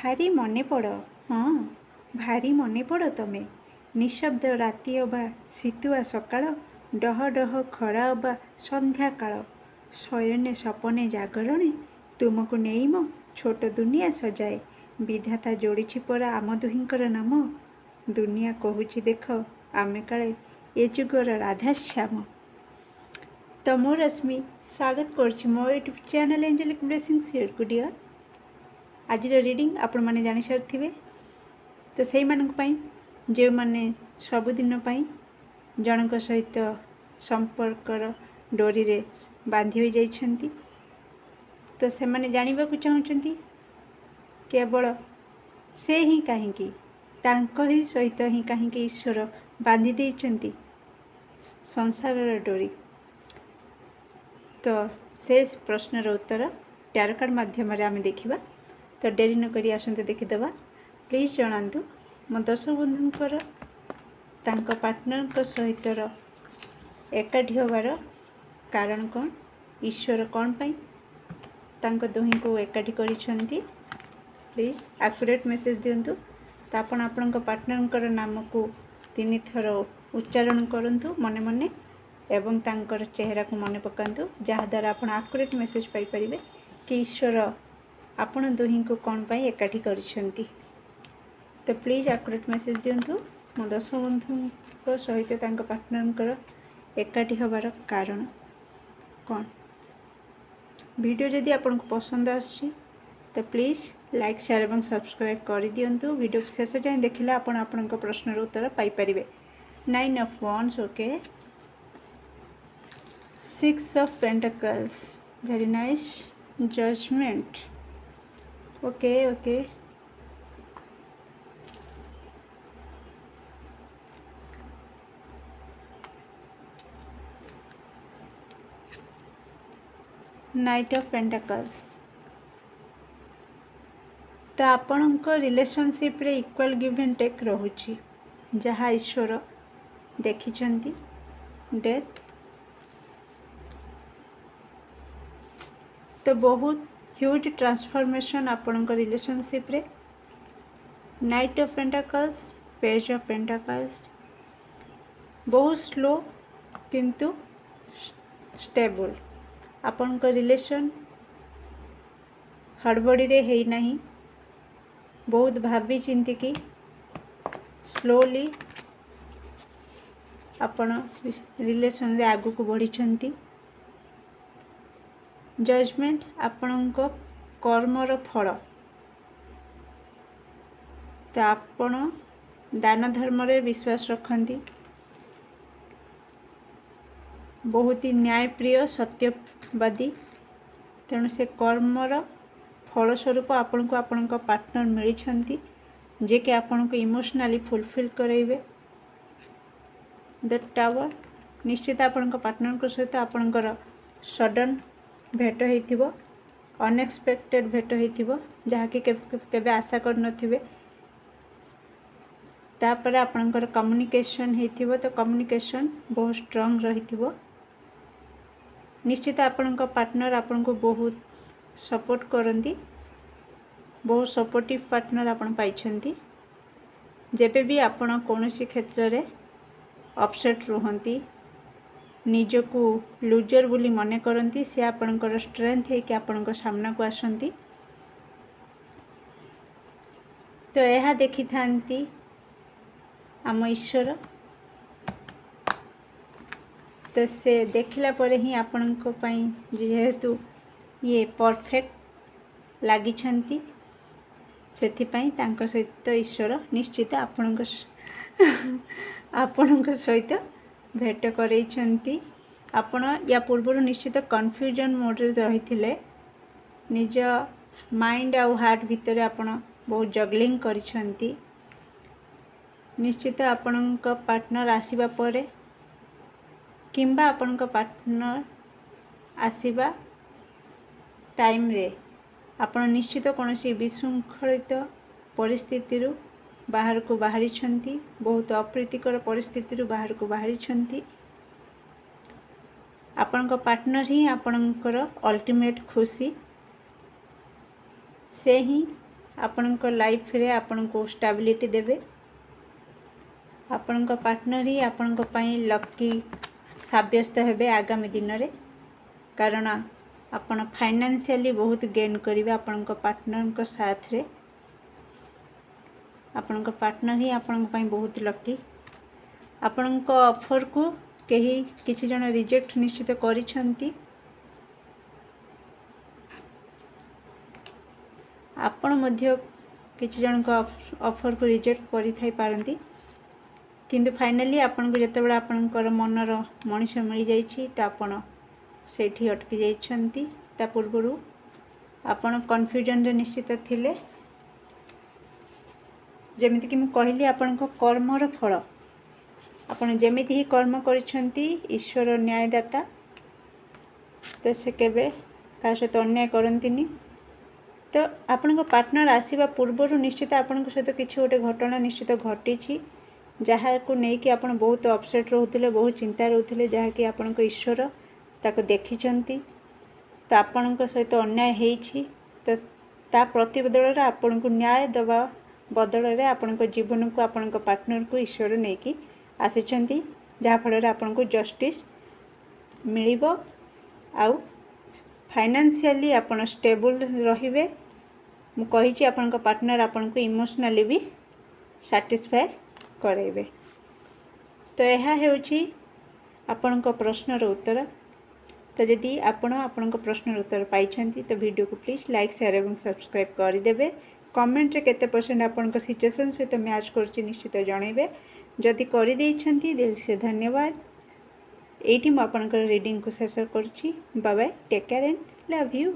ଭାରି ମନେ ପଡ଼। ହଁ, ଭାରି ମନେ ପଡ଼ ତମେ। ନିଶବ୍ଦ ରାତି ଅବା ଶୀତୁଆ ସକାଳ, ଡହ ଡହ ଖରା ଅବା ସନ୍ଧ୍ୟାକାଳ, ଶୟନେ ସପନେ ଜାଗରଣେ ତୁମକୁ ନେଇ ମୋ ଛୋଟ ଦୁନିଆ ସଜାଏ। ବିଧାତା ଯୋଡ଼ିଛି ପରା ଆମ ଦୁହିଁଙ୍କର ନାମ। ଦୁନିଆ କହୁଛି ଦେଖ ଆମେ କାଳେ ଏ ଯୁଗର ରାଧାଶ୍ୟାମ। ତ ମୁଁ ରଶ୍ମି ସ୍ୱାଗତ କରୁଛି ମୋ ୟୁଟ୍ୟୁବ୍ ଚ୍ୟାନେଲ୍ ଏଞ୍ଜେଲିକ୍ ବ୍ଲେସିଂସ୍ ହିୟର୍କୁ ଡିଅର୍। ଆଜିର ରିଡ଼ିଂ ଆପଣମାନେ ଜାଣିସାରିଥିବେ। ତ ସେଇମାନଙ୍କ ପାଇଁ ଯେଉଁମାନେ ସବୁଦିନ ପାଇଁ ଜଣଙ୍କ ସହିତ ସମ୍ପର୍କର ଡୋରିରେ ବାନ୍ଧି ହୋଇଯାଇଛନ୍ତି, ତ ସେମାନେ ଜାଣିବାକୁ ଚାହୁଁଛନ୍ତି କେବଳ ସେ ହିଁ କାହିଁକି, ତାଙ୍କ ହିଁ ସହିତ ହିଁ କାହିଁକି ଈଶ୍ୱର ବାନ୍ଧି ଦେଇଛନ୍ତି ସଂସାରର ଡୋରି। ତ ସେ ପ୍ରଶ୍ନର ଉତ୍ତର ଟ୍ୟାରୋ କାର୍ଡ଼ ମାଧ୍ୟମରେ ଆମେ ଦେଖିବା। ତ ଡେରି ନ କରି ଆସନ୍ତୁ ଦେଖିଦେବା। ପ୍ଲିଜ୍ ଜଣାନ୍ତୁ ମୋ ଦର୍ଶକ ବନ୍ଧୁଙ୍କର ତାଙ୍କ ପାର୍ଟନରଙ୍କ ସହିତର ଏକାଠି ହେବାର କାରଣ କ'ଣ, ଈଶ୍ୱର କ'ଣ ପାଇଁ ତାଙ୍କ ଦୁହିଁଙ୍କୁ ଏକାଠି କରିଛନ୍ତି। ପ୍ଲିଜ୍ ଆକୁରେଟ୍ ମେସେଜ୍ ଦିଅନ୍ତୁ। ତ ଆପଣ ଆପଣଙ୍କ ପାର୍ଟନରଙ୍କର ନାମକୁ 3 ଥର ଉଚ୍ଚାରଣ କରନ୍ତୁ ମନେ ମନେ ଏବଂ ତାଙ୍କର ଚେହେରାକୁ ମନେ ପକାନ୍ତୁ, ଯାହାଦ୍ୱାରା ଆପଣ ଆକୁରେଟ୍ ମେସେଜ୍ ପାଇପାରିବେ କି ଈଶ୍ୱର ଆପଣ ଦୁହିଁଙ୍କୁ କ'ଣ ପାଇଁ ଏକାଠି କରିଛନ୍ତି। ତ ପ୍ଲିଜ୍ ଆକୁରେଟ୍ ମେସେଜ୍ ଦିଅନ୍ତୁ ମୋ ଦର୍ଶକ ବନ୍ଧୁଙ୍କ ସହିତ ତାଙ୍କ ପାର୍ଟନରଙ୍କର ଏକାଠି ହେବାର କାରଣ କ'ଣ। ଭିଡ଼ିଓ ଯଦି ଆପଣଙ୍କୁ ପସନ୍ଦ ଆସୁଛି ତ ପ୍ଲିଜ୍ ଲାଇକ୍ ସେୟାର ଏବଂ ସବସ୍କ୍ରାଇବ୍ କରିଦିଅନ୍ତୁ। ଭିଡ଼ିଓ ଶେଷ ଯାଏଁ ଦେଖିଲେ ଆପଣ ଆପଣଙ୍କ ପ୍ରଶ୍ନର ଉତ୍ତର ପାଇପାରିବେ। 9 of Wands, okay. 6 of Pentacles, very nice. Judgment, okay, okay. Knight of Pentacles, तो आपणक रिलेशनशिप रे इक्वल गिव एंड टेक रहुची, जहाँ ईश्वर देखिछंती। डेथ, तो बहुत ह्यूज ट्रांसफॉर्मेशन आपणक रिलेशनशिप रे। Night of pentacles, page of pentacles, बहुत स्लो किंतु स्टेबल। आपणक रिलेशन हड़बड़ी रे है नहीं, बहुत भावी चिंती की स्लोली आपण रिलेशन रे आगु को बढ़ी छंती। जजमेंट, आपणक कर्मर फल। तो आपण दान धर्म रे विश्वास रखती, बहुत ही न्यायप्रिय सत्यवादी। तेणु से कर्मर फलस्वरूप आपण को आपण पार्टनर मिली जे कि आपण को इमोशनली फुलफिल करेबे। द टावर, निश्चित आपण पार्टनर सहित आपणकर सडन भेट होइथिबो, अनएक्सपेक्टेड भेट होइथिबो, जहाँकि केबे आशा कर नथिबे। तापर आपणकर कम्युनिकेशन होइथिबो, तो कम्युनिकेशन बहुत स्ट्रांग रहिथिबो। निश्चित आपणक पार्टनर आपण को बहुत सपोर्ट करती, बहुत सपोर्टिव पार्टनर आपण पाइछंती। जेबे भी आपण कोनोसी क्षेत्र रे अपसेट रुहंती, निजको लूजर बोली मने करंती, से आपणकर स्ट्रेंथ है कि आपणक सामना को आसंती। तो यह देखि थांती आम ईश्वर। तो से देखला परे ही आपणक पई जेहेतु ये परफेक्ट लगी से तांको सहित ईश्वर निश्चित आपणक सहित भेट करैछंती। आपण या पूर्व निश्चित कन्फ्यूजन मोड रे रहिथिले, निज माइंड आउ हार्ट भितर आपण बहुत जगलिंग करिछंती। निश्चित आपणक पार्टनर आसीबा परे किंबा आपणक पार्टनर आसीबा टाइम रे आपण निश्चित कौनसी विशृंखलित परिस्थिति बाहर को बाहरी छंती, बहुत अप्रीतिकर परिस्थिति बाहर को बाहरी छंती। आपणक पार्टनर ही आपणकर अल्टीमेट खुशी, से ही ଆପଣଙ୍କ ଲାଇଫରେ ଆପଣଙ୍କୁ ଷ୍ଟାବିଲିଟି ଦେବେ। ଆପଣଙ୍କ ପାର୍ଟନର ହିଁ ଆପଣଙ୍କ ପାଇଁ ଲକି ସାବ୍ୟସ୍ତ ହେବେ ଆଗାମୀ ଦିନରେ, କାରଣ ଆପଣ ଫାଇନାନ୍ସିଆଲି ବହୁତ ଗେନ୍ କରିବେ ଆପଣଙ୍କ ପାର୍ଟନରଙ୍କ ସାଥରେ। ଆପଣଙ୍କ ପାର୍ଟନର ହିଁ ଆପଣଙ୍କ ପାଇଁ ବହୁତ ଲକି। ଆପଣଙ୍କ ଅଫରକୁ କେହି କିଛି ଜଣ ରିଜେକ୍ଟ ନିଶ୍ଚିତ କରିଛନ୍ତି। ଆପଣ ମଧ୍ୟ କିଛି ଜଣଙ୍କ ଅଫରକୁ ରିଜେକ୍ଟ କରିଥାଇ ପାରନ୍ତି, କିନ୍ତୁ ଫାଇନାଲି ଆପଣଙ୍କୁ ଯେତେବେଳେ ଆପଣଙ୍କର ମନର ମଣିଷ ମିଳିଯାଇଛି ତ ଆପଣ ସେଇଠି ଅଟକି ଯାଇଛନ୍ତି। ତା ପୂର୍ବରୁ ଆପଣ କନଫ୍ୟୁଜନରେ ନିଶ୍ଚିତ ଥିଲେ। ଯେମିତିକି ମୁଁ କହିଲି, ଆପଣଙ୍କ କର୍ମର ଫଳ, ଆପଣ ଯେମିତି ହିଁ କର୍ମ କରିଛନ୍ତି, ଈଶ୍ୱର ନ୍ୟାୟଦାତା, ତ ସେ କେବେ କାହା ସହିତ ଅନ୍ୟାୟ କରନ୍ତିନି। ତ ଆପଣଙ୍କ ପାର୍ଟନର ଆସିବା ପୂର୍ବରୁ ନିଶ୍ଚିତ ଆପଣଙ୍କ ସହିତ କିଛି ଗୋଟେ ଘଟଣା ନିଶ୍ଚିତ ଘଟିଛି, ଯାହାକୁ ନେଇକି ଆପଣ ବହୁତ ଅପସେଟ୍ ରହୁଥିଲେ, ବହୁତ ଚିନ୍ତା ରହୁଥିଲେ, ଯାହାକି ଆପଣଙ୍କ ଈଶ୍ୱର ତାକୁ ଦେଖିଛନ୍ତି। ତ ଆପଣଙ୍କ ସହିତ ଅନ୍ୟାୟ ହେଇଛି, ତ ତା ପ୍ରତିବଦଳରେ ଆପଣଙ୍କୁ ନ୍ୟାୟ ଦେବା ବଦଳରେ ଆପଣଙ୍କ ଜୀବନକୁ ଆପଣଙ୍କ ପାର୍ଟନରକୁ ଈଶ୍ୱର ନେଇକି ଆସିଛନ୍ତି, ଯାହାଫଳରେ ଆପଣଙ୍କୁ ଜଷ୍ଟିସ୍ ମିଳିବ। ଆଉ ଫାଇନାନ୍ସିଆଲି ଆପଣ ଷ୍ଟେବୁଲ୍ ରହିବେ। ମୁଁ କହିଛି ଆପଣଙ୍କ ପାର୍ଟନର ଆପଣଙ୍କୁ ଇମୋସନାଲି ବି ସାଟିସ୍ଫାଏ କରାଇବେ। ତ ଏହା ହେଉଛି ଆପଣଙ୍କ ପ୍ରଶ୍ନର ଉତ୍ତର। ତ ଯଦି ଆପଣ ଆପଣଙ୍କ ପ୍ରଶ୍ନର ଉତ୍ତର ପାଇଛନ୍ତି ତ ଭିଡ଼ିଓକୁ ପ୍ଲିଜ୍ ଲାଇକ୍, ସେୟାର ଏବଂ ସବସ୍କ୍ରାଇବ୍ କରିଦେବେ। କମେଣ୍ଟରେ କେତେ ପରସେଣ୍ଟ ଆପଣଙ୍କ ସିଚୁଏସନ୍ ସହିତ ମ୍ୟାଚ୍ କରୁଛି ନିଶ୍ଚିତ ଜଣାଇବେ। ଯଦି କରିଦେଇଛନ୍ତି ସେ ଧନ୍ୟବାଦ। ଏଇଠି ମୁଁ ଆପଣଙ୍କର ରିଡ଼ିଂକୁ ଶେଷ କରୁଛି। Bye bye, take care and love you.